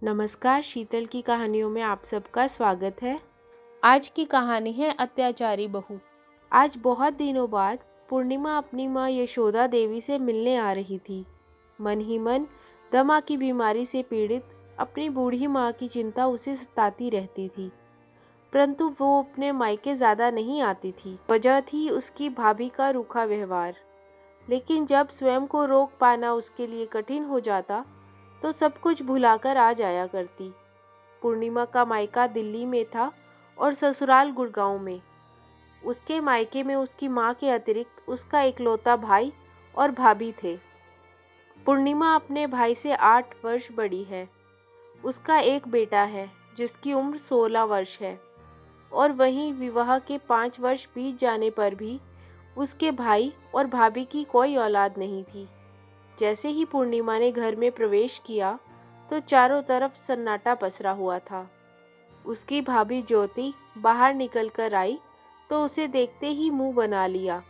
नमस्कार, शीतल की कहानियों में आप सबका स्वागत है। आज की कहानी है अत्याचारी बहू। आज बहुत दिनों बाद पूर्णिमा अपनी माँ यशोदा देवी से मिलने आ रही थी। मन ही मन दमा की बीमारी से पीड़ित अपनी बूढ़ी माँ की चिंता उसे सताती रहती थी, परंतु वो अपने मायके ज़्यादा नहीं आती थी। वजह थी उसकी भाभी का रूखा व्यवहार। लेकिन जब स्वयं को रोक पाना उसके लिए कठिन हो जाता तो सब कुछ भुलाकर आ जाया करती। पूर्णिमा का मायका दिल्ली में था और ससुराल गुड़गांव में। उसके मायके में उसकी माँ के अतिरिक्त उसका इकलौता भाई और भाभी थे। पूर्णिमा अपने भाई से 8 वर्ष बड़ी है। उसका एक बेटा है जिसकी उम्र 16 वर्ष है और वहीं विवाह के 5 वर्ष बीत जाने पर भी उसके भाई और भाभी की कोई औलाद नहीं थी। जैसे ही पूर्णिमा ने घर में प्रवेश किया तो चारों तरफ सन्नाटा पसरा हुआ था। उसकी भाभी ज्योति बाहर निकल कर आई तो उसे देखते ही मुंह बना लिया।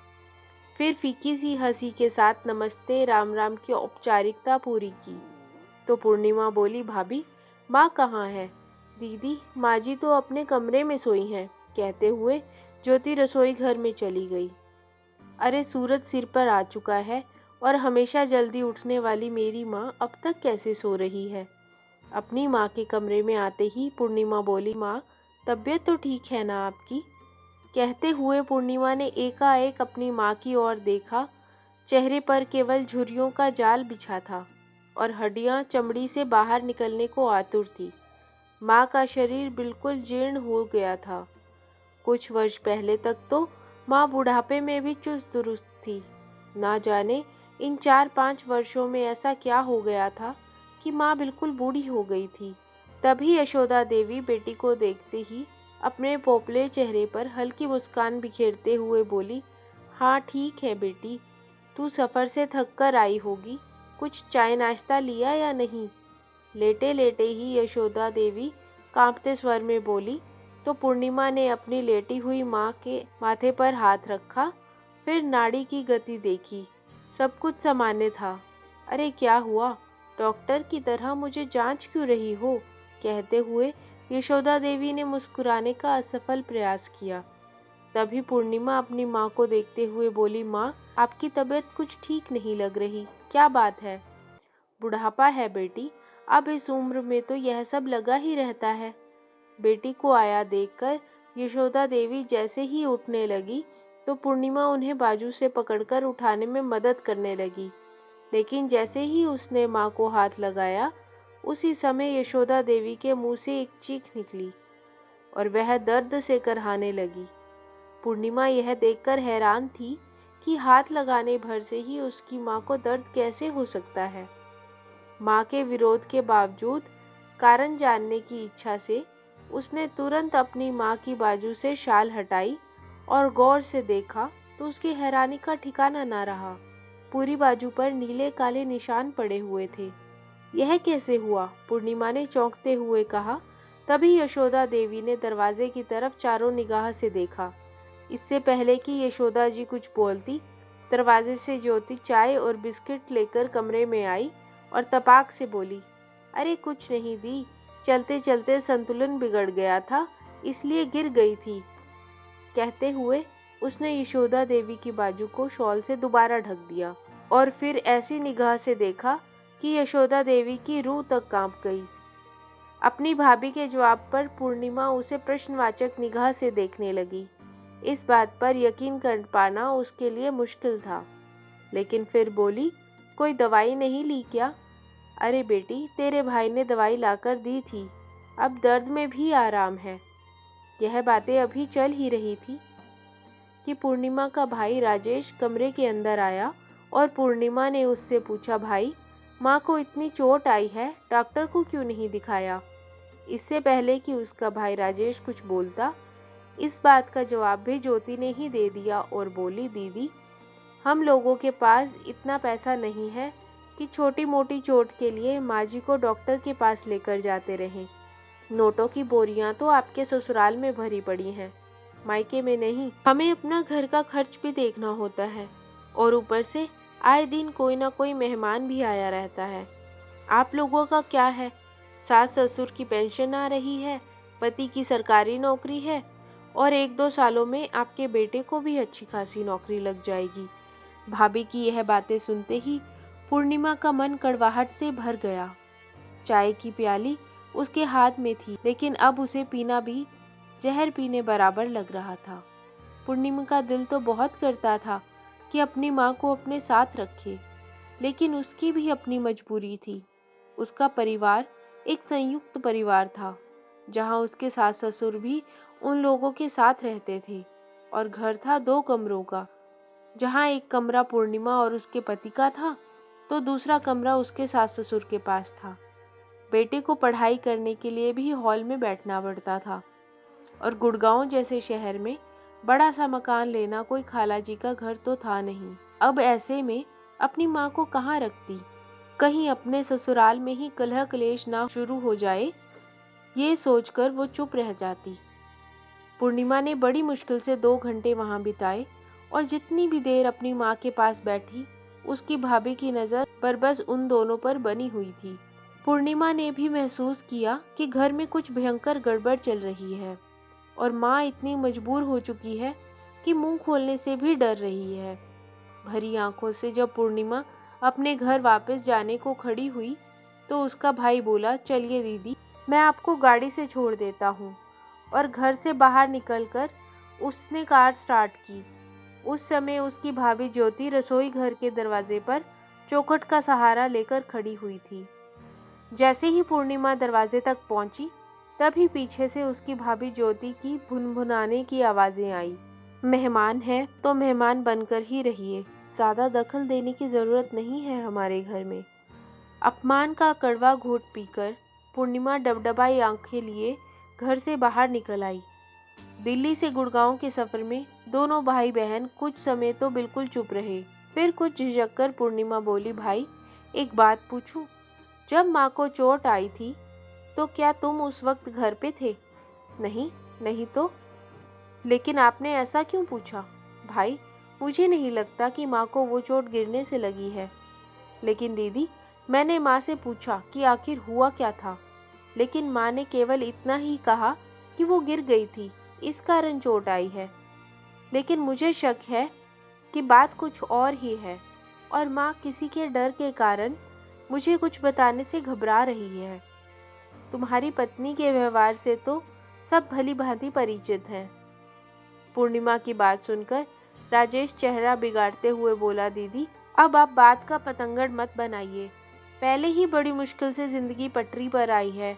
फिर फीकी सी हंसी के साथ नमस्ते राम राम की औपचारिकता पूरी की तो पूर्णिमा बोली, भाभी माँ कहाँ है? दीदी, माँ जी तो अपने कमरे में सोई हैं, कहते हुए ज्योति रसोई घर में चली गई। अरे सूरज सिर पर आ चुका है और हमेशा जल्दी उठने वाली मेरी माँ अब तक कैसे सो रही है? अपनी माँ के कमरे में आते ही पूर्णिमा बोली, माँ तबीयत तो ठीक है ना आपकी? कहते हुए पूर्णिमा ने एकाएक अपनी माँ की ओर देखा। चेहरे पर केवल झुर्रियों का जाल बिछा था और हड्डियाँ चमड़ी से बाहर निकलने को आतुर थी। माँ का शरीर बिल्कुल जीर्ण हो गया था। कुछ वर्ष पहले तक तो माँ बुढ़ापे में भी चुस्त दुरुस्त थी। ना जाने इन 4-5 वर्षों में ऐसा क्या हो गया था कि माँ बिल्कुल बूढ़ी हो गई थी। तभी यशोदा देवी बेटी को देखते ही अपने पोपले चेहरे पर हल्की मुस्कान बिखेरते हुए बोली, हाँ ठीक है बेटी, तू सफ़र से थक कर आई होगी, कुछ चाय नाश्ता लिया या नहीं? लेटे लेटे ही यशोदा देवी कांपते स्वर में बोली तो पूर्णिमा ने अपनी लेटी हुई माँ के माथे पर हाथ रखा। फिर नाड़ी की गति देखी, सब कुछ सामान्य था। अरे क्या हुआ? डॉक्टर की तरह मुझे जांच क्यों रही हो? कहते हुए यशोदा देवी ने मुस्कुराने का असफल प्रयास किया। तभी पूर्णिमा अपनी माँ को देखते हुए बोली, माँ आपकी तबीयत कुछ ठीक नहीं लग रही, क्या बात है? बुढ़ापा है बेटी, अब इस उम्र में तो यह सब लगा ही रहता है। बेटी को आया देखकर यशोदा देवी जैसे ही उठने लगी तो पूर्णिमा उन्हें बाजू से पकड़कर उठाने में मदद करने लगी। लेकिन जैसे ही उसने माँ को हाथ लगाया उसी समय यशोदा देवी के मुंह से एक चीख निकली और वह दर्द से करहाने लगी। पूर्णिमा यह देखकर हैरान थी कि हाथ लगाने भर से ही उसकी माँ को दर्द कैसे हो सकता है। माँ के विरोध के बावजूद कारण जानने की इच्छा से उसने तुरंत अपनी माँ की बाजू से शाल हटाई और गौर से देखा तो उसकी हैरानी का ठिकाना ना रहा। पूरी बाजू पर नीले काले निशान पड़े हुए थे। यह कैसे हुआ? पूर्णिमा ने चौंकते हुए कहा। तभी यशोदा देवी ने दरवाजे की तरफ चारों निगाह से देखा। इससे पहले कि यशोदा जी कुछ बोलती, दरवाजे से ज्योति चाय और बिस्किट लेकर कमरे में आई और तपाक से बोली, अरे कुछ नहीं दी, चलते चलते संतुलन बिगड़ गया था इसलिए गिर गई थी। कहते हुए उसने यशोदा देवी की बाजू को शॉल से दोबारा ढक दिया और फिर ऐसी निगाह से देखा कि यशोदा देवी की रूह तक कांप गई। अपनी भाभी के जवाब पर पूर्णिमा उसे प्रश्नवाचक निगाह से देखने लगी। इस बात पर यकीन कर पाना उसके लिए मुश्किल था, लेकिन फिर बोली, कोई दवाई नहीं ली क्या? अरे बेटी, तेरे भाई ने दवाई लाकर दी थी, अब दर्द में भी आराम है। यह बातें अभी चल ही रही थी कि पूर्णिमा का भाई राजेश कमरे के अंदर आया और पूर्णिमा ने उससे पूछा, भाई माँ को इतनी चोट आई है, डॉक्टर को क्यों नहीं दिखाया? इससे पहले कि उसका भाई राजेश कुछ बोलता, इस बात का जवाब भी ज्योति ने ही दे दिया और बोली, दीदी हम लोगों के पास इतना पैसा नहीं है कि छोटी मोटी चोट के लिए माँ जी को डॉक्टर के पास लेकर जाते रहें। नोटों की बोरियां तो आपके ससुराल में भरी पड़ी हैं, मायके में नहीं। हमें अपना घर का खर्च भी देखना होता है और ऊपर से आए दिन कोई ना कोई मेहमान भी आया रहता है। आप लोगों का क्या है? सास ससुर की पेंशन आ रही है, पति की सरकारी नौकरी है और 1-2 सालों में आपके बेटे को भी अच्छी खासी नौकरी लग जाएगी। भाभी की यह बातें सुनते ही पूर्णिमा का मन कड़वाहट से भर गया। चाय की प्याली उसके हाथ में थी, लेकिन अब उसे पीना भी जहर पीने बराबर लग रहा था। पूर्णिमा का दिल तो बहुत करता था कि अपनी माँ को अपने साथ रखे, लेकिन उसकी भी अपनी मजबूरी थी। उसका परिवार एक संयुक्त परिवार था, जहाँ उसके सास ससुर भी उन लोगों के साथ रहते थे और घर था 2 कमरों का, जहाँ एक कमरा पूर्णिमा और उसके पति का था, तो दूसरा कमरा उसके सास ससुर के पास था। बेटे को पढ़ाई करने के लिए भी हॉल में बैठना पड़ता था और गुड़गांव जैसे शहर में बड़ा सा मकान लेना कोई खालाजी का घर तो था नहीं। अब ऐसे में अपनी माँ को कहाँ रखती, कहीं अपने ससुराल में ही कलह क्लेश ना शुरू हो जाए, ये सोचकर वो चुप रह जाती। पूर्णिमा ने बड़ी मुश्किल से 2 घंटे वहाँ बिताए और जितनी भी देर अपनी माँ के पास बैठी, उसकी भाभी की नज़र बस उन दोनों पर बनी हुई थी। पूर्णिमा ने भी महसूस किया कि घर में कुछ भयंकर गड़बड़ चल रही है और माँ इतनी मजबूर हो चुकी है कि मुंह खोलने से भी डर रही है। भरी आंखों से जब पूर्णिमा अपने घर वापस जाने को खड़ी हुई, तो उसका भाई बोला, चलिए दीदी, मैं आपको गाड़ी से छोड़ देता हूँ। और घर से बाहर निकलकर उसने कार स्टार्ट की। उस समय उसकी भाभी ज्योति रसोई घर के दरवाजे पर चौखट का सहारा लेकर खड़ी हुई थी। जैसे ही पूर्णिमा दरवाजे तक पहुंची, तभी पीछे से उसकी भाभी ज्योति की भुनभुनाने की आवाज़ें आई। मेहमान है तो मेहमान बनकर ही रहिए, ज़्यादा दखल देने की ज़रूरत नहीं है हमारे घर में। अपमान का कड़वा घूंट पीकर पूर्णिमा डबडबाई आंखें लिए घर से बाहर निकल आई। दिल्ली से गुड़गांव के सफ़र में दोनों भाई बहन कुछ समय तो बिल्कुल चुप रहे। फिर कुछ झिझक कर पूर्णिमा बोली, भाई एक बात पूछूं? जब माँ को चोट आई थी तो क्या तुम उस वक्त घर पे थे? नहीं, नहीं तो? लेकिन आपने ऐसा क्यों पूछा? भाई, मुझे नहीं लगता कि माँ को वो चोट गिरने से लगी है। लेकिन दीदी, मैंने माँ से पूछा कि आखिर हुआ क्या था, लेकिन माँ ने केवल इतना ही कहा कि वो गिर गई थी, इस कारण चोट आई है। लेकिन मुझे शक है कि बात कुछ और ही है और माँ किसी के डर के कारण मुझे कुछ बताने से घबरा रही है। तुम्हारी पत्नी के व्यवहार से तो सब भली भांति परिचित हैं। पूर्णिमा की बात सुनकर राजेश चेहरा बिगाड़ते हुए बोला, दीदी अब आप बात का पतंगड़ मत बनाइए। पहले ही बड़ी मुश्किल से जिंदगी पटरी पर आई है।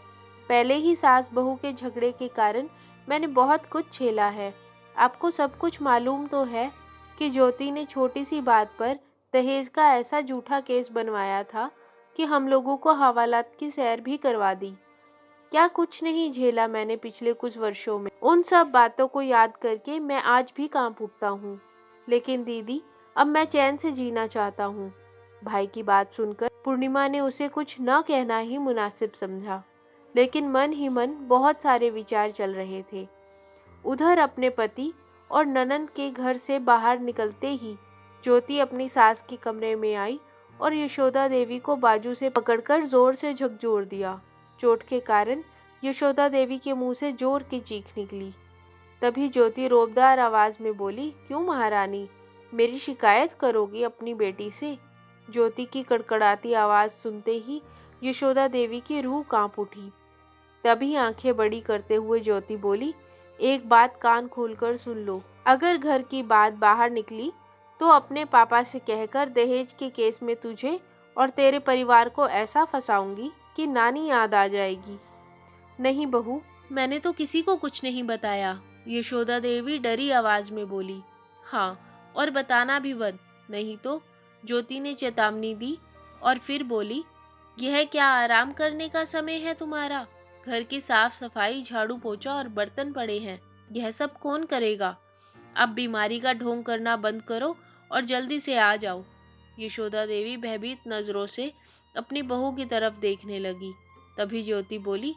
पहले ही सास बहू के झगड़े के कारण मैंने बहुत कुछ झेला है। आपको सब कुछ मालूम तो है कि ज्योति ने छोटी सी बात पर दहेज का ऐसा झूठा केस बनवाया था कि हम लोगों को हवालात की सैर भी करवा दी। क्या कुछ नहीं झेला मैंने पिछले कुछ वर्षों में। उन सब बातों को याद करके मैं आज भी कांप उठता हूँ। लेकिन दीदी, अब मैं चैन से जीना चाहता हूँ। भाई की बात सुनकर पूर्णिमा ने उसे कुछ न कहना ही मुनासिब समझा, लेकिन मन ही मन बहुत सारे विचार चल रहे थे। उधर अपने पति और ननंद के घर से बाहर निकलते ही ज्योति अपनी सास के कमरे में आई और यशोदा देवी को बाजू से पकड़कर जोर से झकझोर दिया। चोट के कारण यशोदा देवी के मुंह से जोर की चीख निकली। तभी ज्योति रोबदार आवाज में बोली, क्यों महारानी, मेरी शिकायत करोगी अपनी बेटी से? ज्योति की कड़कड़ाती आवाज सुनते ही यशोदा देवी की रूह कांप उठी। तभी आंखें बड़ी करते हुए ज्योति बोली, एक बात कान खोलकर सुन लो। अगर घर की बात बाहर निकली तो अपने पापा से कहकर दहेज के केस में तुझे और तेरे परिवार को ऐसा फंसाऊंगी कि नानी याद आ जाएगी। नहीं बहू, मैंने तो किसी को कुछ नहीं बताया, यशोदा देवी डरी आवाज में बोली। हाँ, और बताना भी बंद, नहीं तो, ज्योति ने चेतावनी दी और फिर बोली, यह क्या आराम करने का समय है तुम्हारा? घर की साफ सफाई, झाड़ू पोछा और बर्तन पड़े हैं, यह सब कौन करेगा? अब बीमारी का ढोंग करना बंद करो और जल्दी से आ जाओ। यशोदा देवी भयभीत नजरों से अपनी बहू की तरफ देखने लगी। तभी ज्योति बोली,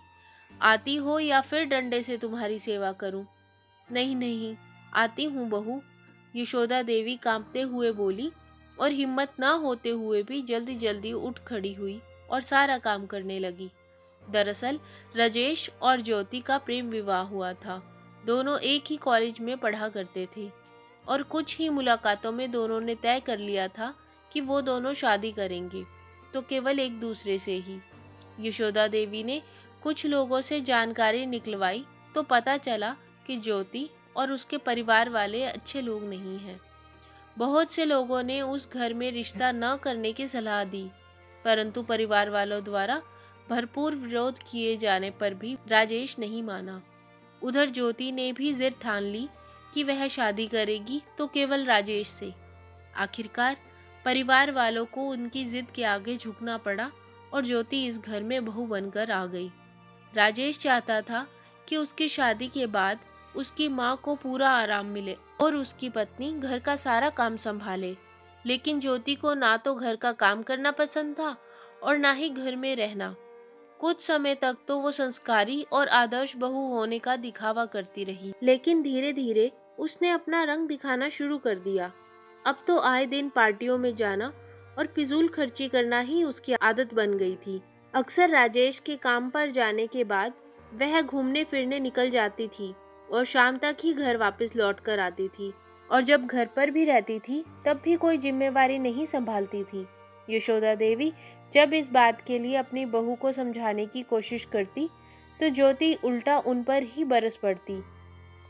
आती हो या फिर डंडे से तुम्हारी सेवा करूं? नहीं नहीं, आती हूँ बहू, यशोदा देवी कांपते हुए बोली और हिम्मत ना होते हुए भी जल्दी जल्दी उठ खड़ी हुई और सारा काम करने लगी। दरअसल राजेश और ज्योति का प्रेम विवाह हुआ था। दोनों एक ही कॉलेज में पढ़ा करते थे और कुछ ही मुलाकातों में दोनों ने तय कर लिया था कि वो दोनों शादी करेंगे, तो केवल एक दूसरे से ही। यशोदा देवी ने कुछ लोगों से जानकारी निकलवाई तो पता चला कि ज्योति और उसके परिवार वाले अच्छे लोग नहीं हैं। बहुत से लोगों ने उस घर में रिश्ता न करने की सलाह दी, परंतु परिवार वालों द्वारा भरपूर विरोध किए जाने पर भी राजेश नहीं माना। उधर ज्योति ने भी जिद ठान ली कि वह शादी करेगी तो केवल राजेश से। आखिरकार परिवार वालों को उनकी जिद के आगे झुकना पड़ा और ज्योति इस घर में बहू बनकर आ गई। राजेश चाहता था कि उसकी शादी के बाद उसकी माँ को पूरा आराम मिले और उसकी पत्नी घर का सारा काम संभाले, लेकिन ज्योति को ना तो घर का काम करना पसंद था और ना ही घर में रहना। कुछ समय तक तो वो संस्कारी और आदर्श बहू होने का दिखावा करती रही, लेकिन धीरे धीरे उसने अपना रंग दिखाना शुरू कर दिया। अब तो आए दिन पार्टियों में जाना और फिजूल खर्ची करना ही उसकी आदत बन गई थी। अक्सर राजेश के काम पर जाने के बाद वह घूमने फिरने निकल जाती थी और शाम तक ही घर वापस लौट कर आती थी, और जब घर पर भी रहती थी तब भी कोई जिम्मेवारी नहीं संभालती थी। यशोदा देवी जब इस बात के लिए अपनी बहू को समझाने की कोशिश करती तो ज्योति उल्टा उन पर ही बरस पड़ती,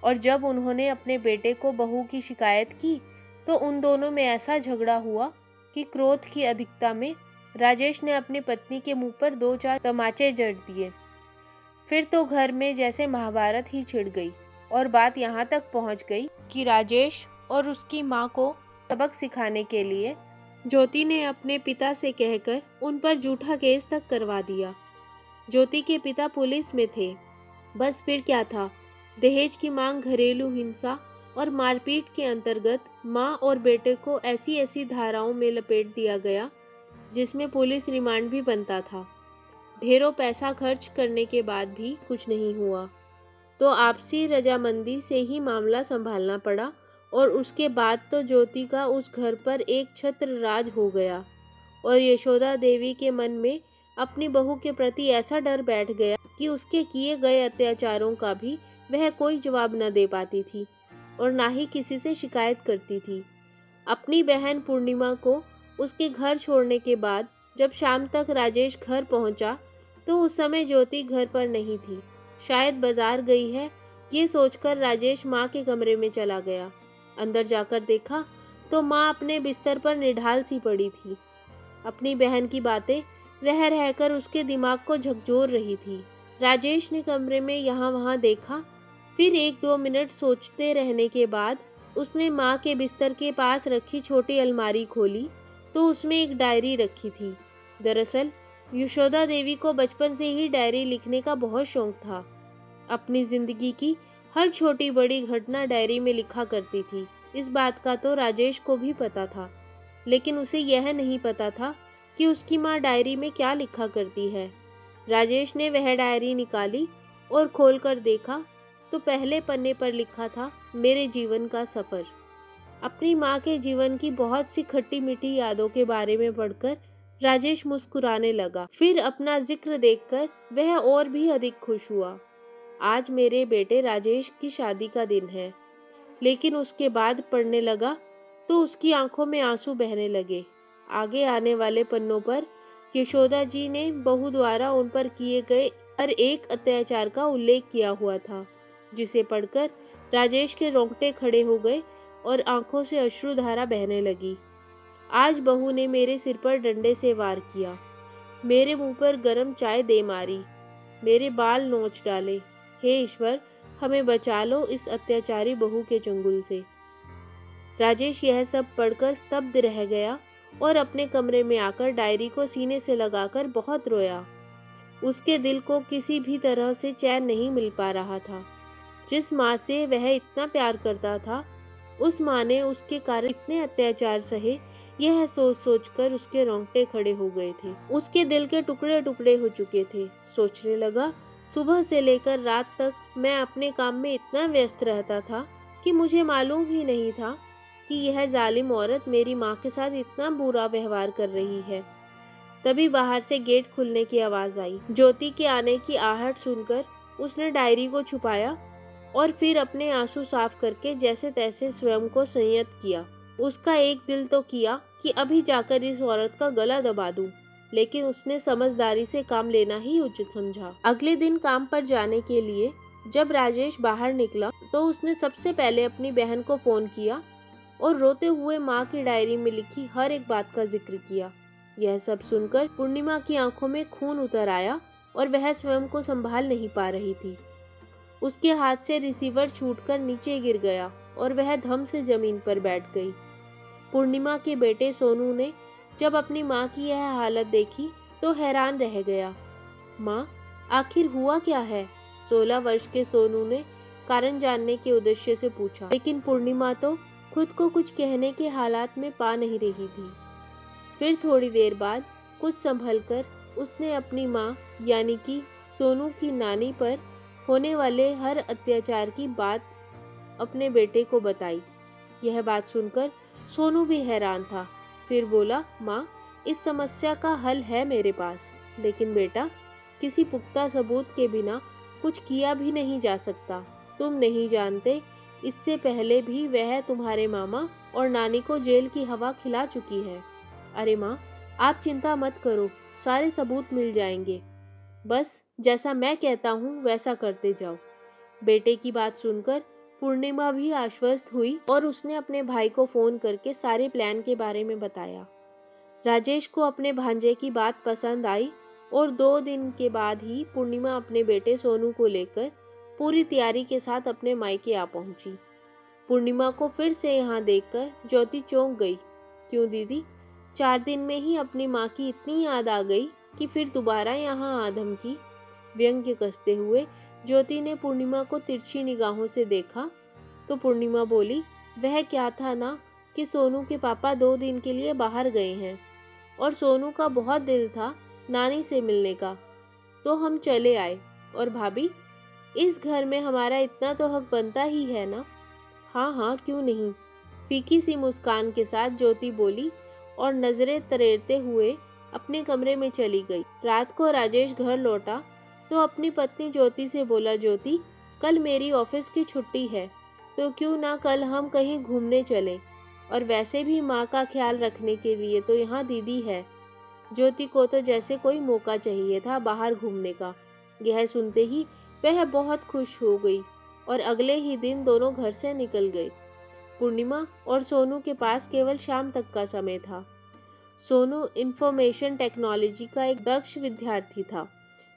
और जब उन्होंने अपने बेटे को बहू की शिकायत की तो उन दोनों में ऐसा झगड़ा हुआ कि क्रोध की अधिकता में राजेश ने अपनी पत्नी के मुंह पर 2-4 तमाचे जड़ दिए। फिर तो घर में जैसे महाभारत ही छिड़ गई और बात यहाँ तक पहुँच गई कि राजेश और उसकी माँ को सबक सिखाने के लिए ज्योति ने अपने पिता से कहकर उन पर झूठा केस तक करवा दिया। ज्योति के पिता पुलिस में थे। बस फिर क्या था, दहेज की मांग, घरेलू हिंसा और मारपीट के अंतर्गत माँ और बेटे को ऐसी ऐसी धाराओं में लपेट दिया गया जिसमें पुलिस रिमांड भी बनता था। ढेरों पैसा खर्च करने के बाद भी कुछ नहीं हुआ, तो आपसी रजामंदी से ही मामला संभालना पड़ा और उसके बाद तो ज्योति का उस घर पर एक छत्र राज हो गया और यशोदा देवी के मन में अपनी बहू के प्रति ऐसा डर बैठ गया कि उसके किए गए अत्याचारों का भी वह कोई जवाब न दे पाती थी और ना ही किसी से शिकायत करती थी। अपनी बहन पूर्णिमा को उसके घर छोड़ने के बाद जब शाम तक राजेश घर पहुंचा तो उस समय ज्योति घर पर नहीं थी, शायद बाजार गई है, ये सोचकर राजेश माँ के कमरे में चला गया। अंदर जाकर देखा तो माँ अपने बिस्तर पर निढाल सी पड़ी थी। अपनी बहन की बातें रह रहकर उसके दिमाग को झकझोर रही थी। राजेश ने कमरे में यहाँ वहाँ देखा, फिर 1-2 मिनट सोचते रहने के बाद उसने माँ के बिस्तर के पास रखी छोटी अलमारी खोली तो उसमें एक डायरी रखी थी। दरअसल यशोदा देवी को बचपन से ही डायरी लिखने का बहुत शौक था। अपनी जिंदगी की हर छोटी बड़ी घटना डायरी में लिखा करती थी। इस बात का तो राजेश को भी पता था, लेकिन उसे यह नहीं पता था कि उसकी माँ डायरी में क्या लिखा करती है। राजेश ने वह डायरी निकाली और खोलकर देखा तो पहले पन्ने पर लिखा था, मेरे जीवन का सफ़र। अपनी माँ के जीवन की बहुत सी खट्टी मीठी यादों के बारे में पढ़कर राजेश मुस्कुराने लगा। फिर अपना जिक्र देखकर वह और भी अधिक खुश हुआ। आज मेरे बेटे राजेश की शादी का दिन है। लेकिन उसके बाद पढ़ने लगा तो उसकी आंखों में आंसू बहने लगे। आगे आने वाले पन्नों पर यशोदा जी ने बहू द्वारा उन पर किए गए हर एक अत्याचार का उल्लेख किया हुआ था, जिसे पढ़कर राजेश के रोंगटे खड़े हो गए और आंखों से अश्रुधारा बहने लगी। आज बहू ने मेरे सिर पर डंडे से वार किया, मेरे मुंह पर गरम चाय दे मारी, मेरे बाल नोच डाले। हे ईश्वर, हमें बचा लो इस अत्याचारी बहू के चंगुल से। राजेश यह सब पढ़कर स्तब्ध रह गया और अपने कमरे में आकर डायरी को सीने से लगाकर बहुत रोया। उसके दिल को किसी भी तरह से चैन नहीं मिल पा रहा था। जिस माँ से वह इतना प्यार करता था, उस माँ ने उसके कारण इतने अत्याचार सहे, यह सोच सोचकर उसके रोंगटे खड़े हो गए थे। उसके दिल के टुकड़े टुकड़े हो चुके थे। सोचने लगा, सुबह से लेकर रात तक मैं अपने काम में इतना व्यस्त रहता था कि मुझे मालूम ही नहीं था कि यह जालिम औरत मेरी माँ के साथ इतना बुरा व्यवहार कर रही है। तभी बाहर से गेट खुलने की आवाज आई। ज्योति के आने की आहट सुनकर उसने डायरी को छुपाया और फिर अपने आंसू साफ करके जैसे तैसे स्वयं को संयत किया। उसका एक दिल तो किया कि अभी जाकर इस औरत का गला दबा दूं, लेकिन उसने समझदारी से काम लेना ही उचित समझा। अगले दिन काम पर जाने के लिए जब राजेश बाहर निकला तो उसने सबसे पहले अपनी बहन को फोन किया और रोते हुए माँ की डायरी में लिखी हर एक बात का जिक्र किया। यह सब सुनकर पूर्णिमा की आंखों में खून उतर आया और वह स्वयं को संभाल नहीं पा रही थी। उसके हाथ से रिसीवर छूटकर नीचे गिर गया और वह धम से जमीन पर बैठ गई। पूर्णिमा के बेटे सोनू ने जब अपनी माँ की यह हालत देखी तो हैरान रह गया। माँ, आखिर हुआ क्या है? 16 वर्ष के सोनू ने कारण जानने के उद्देश्य से पूछा, लेकिन पूर्णिमा तो खुद को कुछ कहने के हालात में पा नहीं रही थी। फिर थोड़ी देर बाद कुछ संभलकर उसने अपनी माँ यानी कि सोनू की नानी पर होने वाले हर अत्याचार की बात अपने बेटे को बताई। यह बात सुनकर सोनू भी हैरान था। फिर बोला, माँ, इस समस्या का हल है मेरे पास, लेकिन बेटा, किसी पुख्ता सबूत के बिना कुछ किया भी नहीं जा सकता। तुम नहीं जानते, इससे पहले भी वह तुम्हारे मामा और नानी को जेल की हवा खिला चुकी है। अरे माँ, आप चिंता मत करो, सारे सबूत मिल जाएंगे। बस जैसा मैं कहता हूँ वैसा करते जाओ। बेटे की बात सुनकर पूर्णिमा भी आश्वस्त हुई और उसने अपने भाई को फोन करके सारे प्लान के बारे में बताया। राजेश को अपने भांजे की बात पसंद आई और 2 दिन के बाद ही पूर्णिमा अपने बेटे सोनू को लेकर पूरी तैयारी के साथ अपने मायके आ पहुंची। पूर्णिमा को फिर से यहाँ देखकर ज्योति चौंक गई। क्यों दीदी, 4 दिन में ही अपनी माँ की इतनी याद आ गई कि फिर दोबारा यहाँ आ धमकी? व्यंग्य कसते हुए ज्योति ने पूर्णिमा को तिरछी निगाहों से देखा तो पूर्णिमा बोली, वह क्या था ना कि सोनू के पापा 2 दिन के लिए बाहर गए हैं और सोनू का बहुत दिल था नानी से मिलने का, तो हम चले आए। और भाभी, इस घर में हमारा इतना तो हक बनता ही है ना? हाँ हाँ, क्यों नहीं, फीकी सी मुस्कान के साथ ज्योति बोली और नजरें तरेरते हुए अपने कमरे में चली गई। रात को राजेश घर लौटा तो अपनी पत्नी ज्योति से बोला, ज्योति, कल मेरी ऑफिस की छुट्टी है, तो क्यों ना कल हम कहीं घूमने चलें, और वैसे भी माँ का ख्याल रखने के लिए तो यहाँ दीदी है। ज्योति को तो जैसे कोई मौका चाहिए था बाहर घूमने का। यह सुनते ही वह बहुत खुश हो गई और अगले ही दिन दोनों घर से निकल गए। पूर्णिमा और सोनू के पास केवल शाम तक का समय था। सोनू इंफॉर्मेशन टेक्नोलॉजी का एक दक्ष विद्यार्थी था।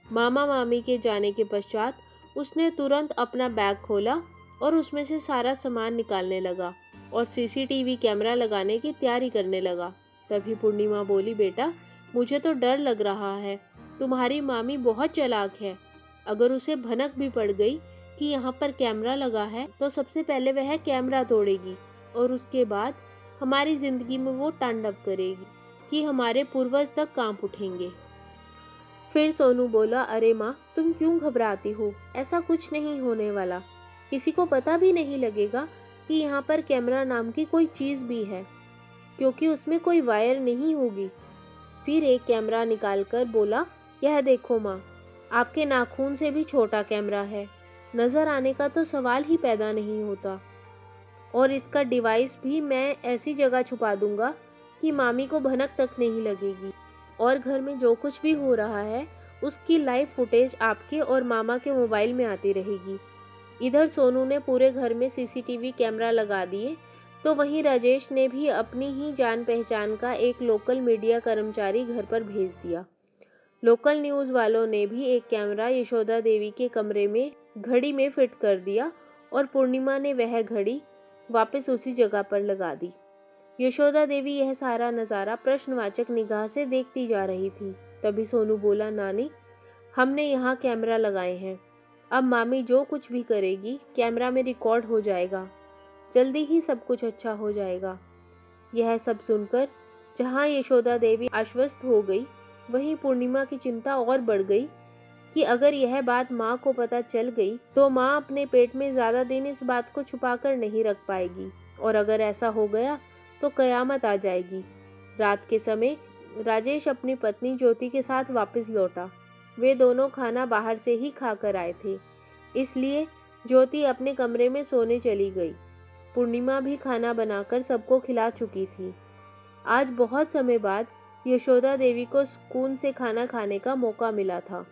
मामा मामी के जाने के पश्चात उसने तुरंत अपना बैग खोला और उसमें से सारा सामान निकालने लगा और सीसीटीवी कैमरा लगाने की तैयारी करने लगा। तभी पूर्णिमा बोली, बेटा, मुझे तो डर लग रहा है, तुम्हारी मामी बहुत चालाक है। अगर उसे भनक भी पड़ गई कि यहाँ पर कैमरा लगा है तो सबसे पहले वह कैमरा तोड़ेगी और उसके बाद हमारी जिंदगी में वो तांडव करेगी कि हमारे पूर्वज तक कांप उठेंगे। फिर सोनू बोला, अरे माँ, तुम क्यों घबराती हो? ऐसा कुछ नहीं होने वाला। किसी को पता भी नहीं लगेगा कि यहाँ पर कैमरा नाम की कोई चीज़ भी है, क्योंकि उसमें कोई वायर नहीं होगी। फिर एक कैमरा निकालकर बोला, यह देखो माँ, आपके नाखून से भी छोटा कैमरा है, नज़र आने का तो सवाल ही पैदा नहीं होता। और इसका डिवाइस भी मैं ऐसी जगह छुपा दूंगा कि मामी को भनक तक नहीं लगेगी, और घर में जो कुछ भी हो रहा है उसकी लाइव फुटेज आपके और मामा के मोबाइल में आती रहेगी। इधर सोनू ने पूरे घर में सीसीटीवी कैमरा लगा दिए तो वहीं राजेश ने भी अपनी ही जान पहचान का एक लोकल मीडिया कर्मचारी घर पर भेज दिया। लोकल न्यूज़ वालों ने भी एक कैमरा यशोदा देवी के कमरे में घड़ी में फिट कर दिया और पूर्णिमा ने वह घड़ी वापस उसी जगह पर लगा दी। यशोदा देवी यह सारा नज़ारा प्रश्नवाचक निगाह से देखती जा रही थी। तभी सोनू बोला, नानी, हमने यहाँ कैमरा लगाए हैं, अब मामी जो कुछ भी करेगी कैमरा में रिकॉर्ड हो जाएगा, जल्दी ही सब कुछ अच्छा हो जाएगा। यह सब सुनकर जहाँ यशोदा देवी आश्वस्त हो गई, वहीं पूर्णिमा की चिंता और बढ़ गई कि अगर यह बात माँ को पता चल गई तो माँ अपने पेट में ज़्यादा दिन इस बात को छुपाकर नहीं रख पाएगी, और अगर ऐसा हो गया तो कयामत आ जाएगी। रात के समय राजेश अपनी पत्नी ज्योति के साथ वापस लौटा। वे दोनों खाना बाहर से ही खाकर आए थे, इसलिए ज्योति अपने कमरे में सोने चली गई। पूर्णिमा भी खाना बनाकर सबको खिला चुकी थी। आज बहुत समय बाद यशोदा देवी को सुकून से खाना खाने का मौका मिला था।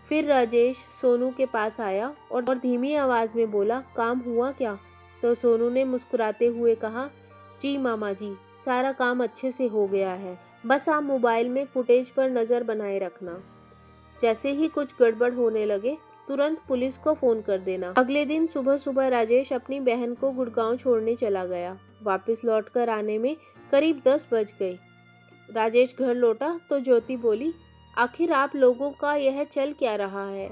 फिर राजेश सोनू के पास आया और धीमी आवाज में बोला, काम हुआ क्या? तो सोनू ने मुस्कुराते हुए कहा, जी मामा जी, सारा काम अच्छे से हो गया है, बस आप मोबाइल में फुटेज पर नज़र बनाए रखना। जैसे ही कुछ गड़बड़ होने लगे तुरंत पुलिस को फोन कर देना। अगले दिन सुबह सुबह राजेश अपनी बहन को गुड़गांव छोड़ने चला गया। वापस लौटकर आने में करीब 10 बज गए। राजेश घर लौटा तो ज्योति बोली, आखिर आप लोगों का यह चल क्या रहा है?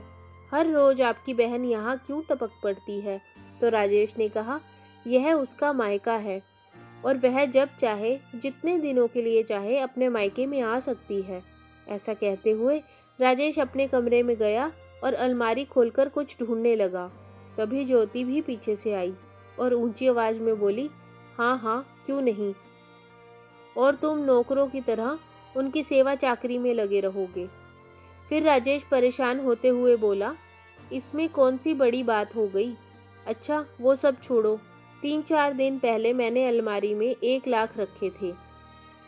हर रोज आपकी बहन यहाँ क्यों टपक पड़ती है? तो राजेश ने कहा, यह उसका मायका है और वह जब चाहे, जितने दिनों के लिए चाहे, अपने मायके में आ सकती है। ऐसा कहते हुए राजेश अपने कमरे में गया और अलमारी खोलकर कुछ ढूंढने लगा। तभी ज्योति भी पीछे से आई और ऊंची आवाज में बोली, हाँ हाँ क्यों नहीं, और तुम नौकरों की तरह उनकी सेवा चाकरी में लगे रहोगे। फिर राजेश परेशान होते हुए बोला, इसमें कौन सी बड़ी बात हो गई? अच्छा वो सब छोड़ो, 3-4 दिन पहले मैंने अलमारी में 1 लाख रखे थे,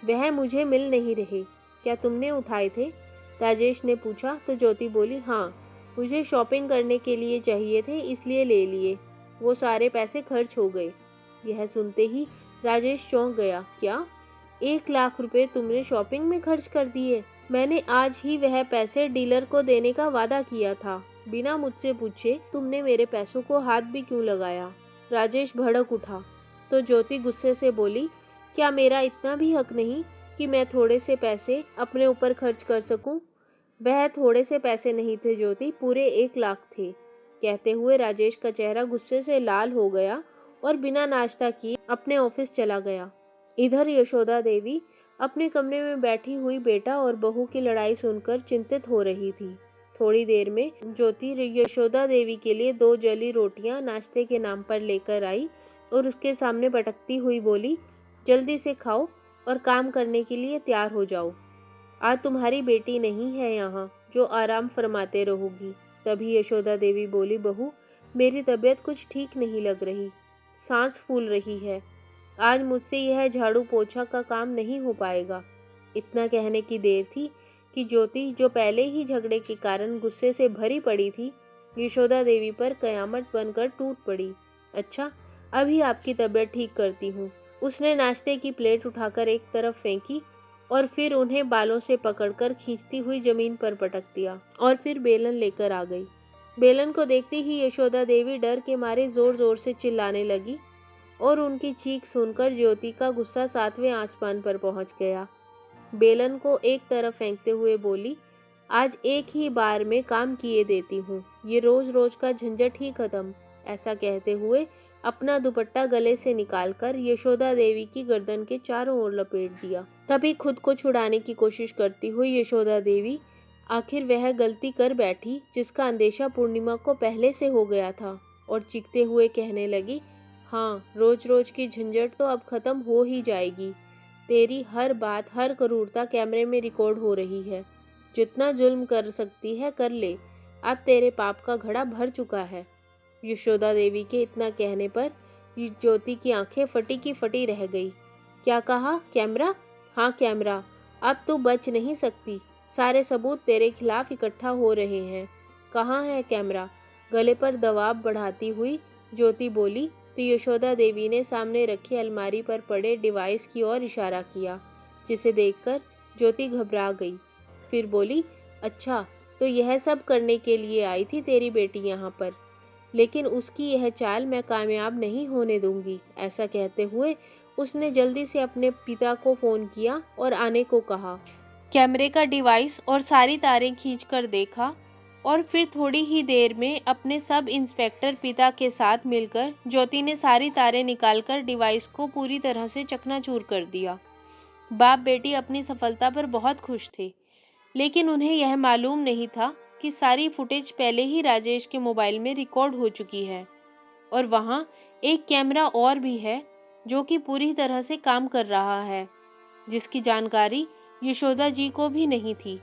वह मुझे मिल नहीं रहे, क्या तुमने उठाए थे? राजेश ने पूछा तो ज्योति बोली, हाँ मुझे शॉपिंग करने के लिए चाहिए थे, इसलिए ले लिए, वो सारे पैसे खर्च हो गए। यह सुनते ही राजेश चौंक गया, क्या 1 लाख रुपए तुमने शॉपिंग में खर्च कर दिए? मैंने आज ही वह पैसे डीलर को देने का वादा किया था, बिना मुझसे पूछे तुमने मेरे पैसों को हाथ भी क्यों लगाया? राजेश भड़क उठा तो ज्योति गुस्से से बोली, क्या मेरा इतना भी हक नहीं कि मैं थोड़े से पैसे अपने ऊपर खर्च कर सकूं? वह थोड़े से पैसे नहीं थे ज्योति, पूरे 1 लाख थे। कहते हुए राजेश का चेहरा गुस्से से लाल हो गया और बिना नाश्ता किए अपने ऑफिस चला गया। इधर यशोदा देवी अपने कमरे में बैठी हुई बेटा और बहू की लड़ाई सुनकर चिंतित हो रही थी। थोड़ी देर में ज्योति यशोदा देवी के लिए 2 जली रोटियां नाश्ते के नाम पर लेकर आई और उसके सामने पटकती हुई बोली, जल्दी से खाओ और काम करने के लिए तैयार हो जाओ। आज तुम्हारी बेटी नहीं है यहाँ जो आराम फरमाते रहोगी। तभी यशोदा देवी बोली, बहू मेरी तबीयत कुछ ठीक नहीं लग रही, सांस फूल रही है, आज मुझसे यह झाड़ू पोछा का काम नहीं हो पाएगा। इतना कहने की देर थी कि ज्योति, जो पहले ही झगड़े के कारण गुस्से से भरी पड़ी थी, यशोदा देवी पर कयामत बनकर टूट पड़ी। अच्छा अभी आपकी तबीयत ठीक करती हूँ। उसने नाश्ते की प्लेट उठाकर एक तरफ फेंकी और फिर उन्हें बालों से पकड़कर खींचती हुई जमीन पर पटक दिया और फिर बेलन लेकर आ गई। बेलन को देखते ही यशोदा देवी डर के मारे जोर जोर से चिल्लाने लगी और उनकी चीख सुनकर ज्योति का गुस्सा 7वें आसमान पर पहुंच गया। बेलन को एक तरफ फेंकते हुए बोली, आज एक ही बार में काम किए देती हूँ, ये रोज रोज का झंझट ही खत्म। ऐसा कहते हुए अपना दुपट्टा गले से निकालकर यशोदा देवी की गर्दन के चारों ओर लपेट दिया। तभी खुद को छुड़ाने की कोशिश करती हुई यशोदा देवी आखिर वह गलती कर बैठी जिसका अंदेशा पूर्णिमा को पहले से हो गया था और चीखते हुए कहने लगी, हाँ रोज रोज की झंझट तो अब खत्म हो ही जाएगी। तेरी हर बात, हर क्रूरता कैमरे में रिकॉर्ड हो रही है। जितना जुल्म कर सकती है कर ले, अब तेरे पाप का घड़ा भर चुका है। यशोदा देवी के इतना कहने पर ज्योति की आंखें फटी की फटी रह गई। क्या कहा? कैमरा? हाँ कैमरा, अब तू बच नहीं सकती, सारे सबूत तेरे खिलाफ इकट्ठा हो रहे हैं। कहाँ है कैमरा? गले पर दबाव बढ़ाती हुई ज्योति बोली तो यशोदा देवी ने सामने रखी अलमारी पर पड़े डिवाइस की ओर इशारा किया, जिसे देखकर ज्योति घबरा गई। फिर बोली, अच्छा तो यह सब करने के लिए आई थी तेरी बेटी यहाँ पर, लेकिन उसकी यह चाल मैं कामयाब नहीं होने दूंगी। ऐसा कहते हुए उसने जल्दी से अपने पिता को फ़ोन किया और आने को कहा। कैमरे का डिवाइस और सारी तारें खींचकर देखा और फिर थोड़ी ही देर में अपने सब इंस्पेक्टर पिता के साथ मिलकर ज्योति ने सारी तारें निकालकर डिवाइस को पूरी तरह से चकनाचूर कर दिया। बाप बेटी अपनी सफलता पर बहुत खुश थे, लेकिन उन्हें यह मालूम नहीं था कि सारी फुटेज पहले ही राजेश के मोबाइल में रिकॉर्ड हो चुकी है और वहाँ एक कैमरा और भी है जो कि पूरी तरह से काम कर रहा है, जिसकी जानकारी यशोदा जी को भी नहीं थी।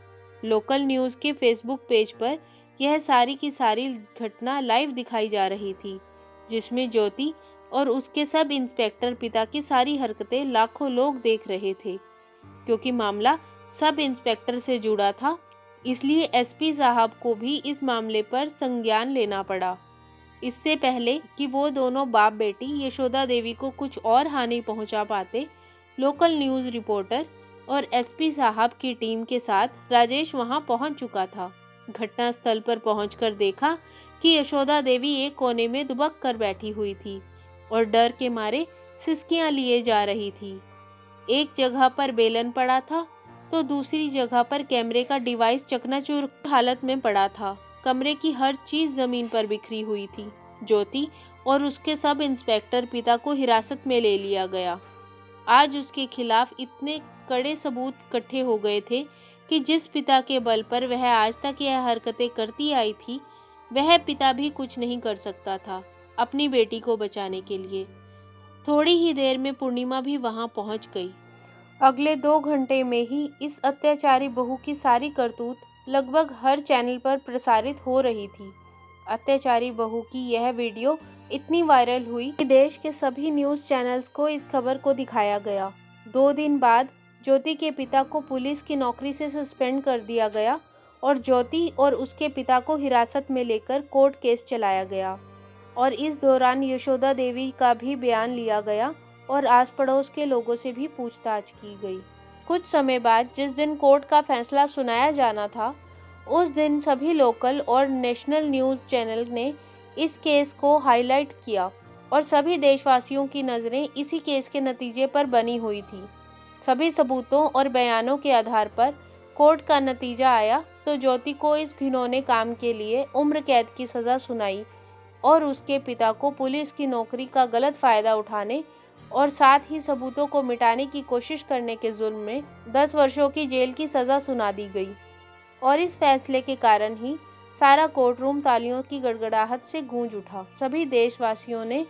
लोकल न्यूज़ के फेसबुक पेज पर यह सारी की सारी घटना लाइव दिखाई जा रही थी, जिसमें ज्योति और उसके सब इंस्पेक्टर पिता की सारी हरकतें लाखों लोग देख रहे थे। क्योंकि मामला सब इंस्पेक्टर से जुड़ा था, इसलिए एसपी साहब को भी इस मामले पर संज्ञान लेना पड़ा। इससे पहले कि वो दोनों बाप बेटी यशोदा देवी को कुछ और हानि पहुंचा पाते, लोकल न्यूज़ रिपोर्टर और एसपी साहब की टीम के साथ राजेश वहां पहुंच चुका था। घटनास्थल पर पहुंचकर देखा कि यशोदा देवी एक कोने में दुबक कर बैठी हुई थी और डर के मारे सिसकियां लिए जा रही थी। एक जगह पर बेलन पड़ा था तो दूसरी जगह पर कैमरे का डिवाइस चकनाचूर हालत में पड़ा था। कमरे की हर चीज जमीन पर बिखरी हुई थी। ज्योति और उसके सब इंस्पेक्टर पिता को हिरासत में ले लिया गया। आज उसके खिलाफ इतने कड़े सबूत इकट्ठे हो गए थे कि जिस पिता के बल पर वह आज तक यह हरकतें करती आई थी, वह पिता भी कुछ नहीं कर सकता था अपनी बेटी को बचाने के लिए। थोड़ी ही देर में पूर्णिमा भी वहां पहुंच गई। अगले 2 घंटे में ही इस अत्याचारी बहू की सारी करतूत लगभग हर चैनल पर प्रसारित हो रही थी। अत्याचारी बहू की यह वीडियो इतनी वायरल हुई कि देश के सभी न्यूज़ चैनल्स को इस खबर को दिखाया गया। 2 दिन बाद ज्योति के पिता को पुलिस की नौकरी से सस्पेंड कर दिया गया और ज्योति और उसके पिता को हिरासत में लेकर कोर्ट केस चलाया गया और इस दौरान यशोदा देवी का भी बयान लिया गया और आस पड़ोस के लोगों से भी पूछताछ की गई। कुछ समय बाद जिस दिन कोर्ट का फैसला सुनाया जाना था, उस दिन सभी लोकल और नेशनल न्यूज़ चैनल ने इस केस को हाईलाइट किया और सभी देशवासियों की नज़रें इसी केस के नतीजे पर बनी हुई थी। सभी सबूतों और बयानों के आधार पर कोर्ट का नतीजा आया तो ज्योति को इस घिनौने काम के लिए उम्र कैद की सज़ा सुनाई और उसके पिता को पुलिस की नौकरी का गलत फ़ायदा उठाने और साथ ही सबूतों को मिटाने की कोशिश करने के जुर्म में 10 वर्षों की जेल की सज़ा सुना दी गई। और इस फैसले के कारण ही सारा कोर्ट रूम तालियों की गड़गड़ाहट से गूंज उठा। सभी देशवासियों ने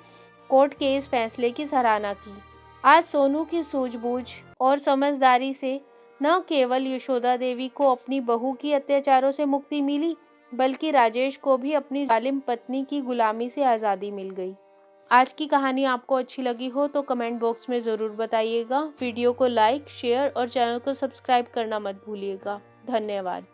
कोर्ट के इस फैसले की सराहना की। आज सोनू की सूझबूझ और समझदारी से न केवल यशोदा देवी को अपनी बहू की अत्याचारों से मुक्ति मिली, बल्कि राजेश को भी अपनी जालिम पत्नी की गुलामी से आज़ादी मिल गई। आज की कहानी आपको अच्छी लगी हो तो कमेंट बॉक्स में ज़रूर बताइएगा। वीडियो को लाइक, शेयर और चैनल को सब्सक्राइब करना मत भूलिएगा। धन्यवाद।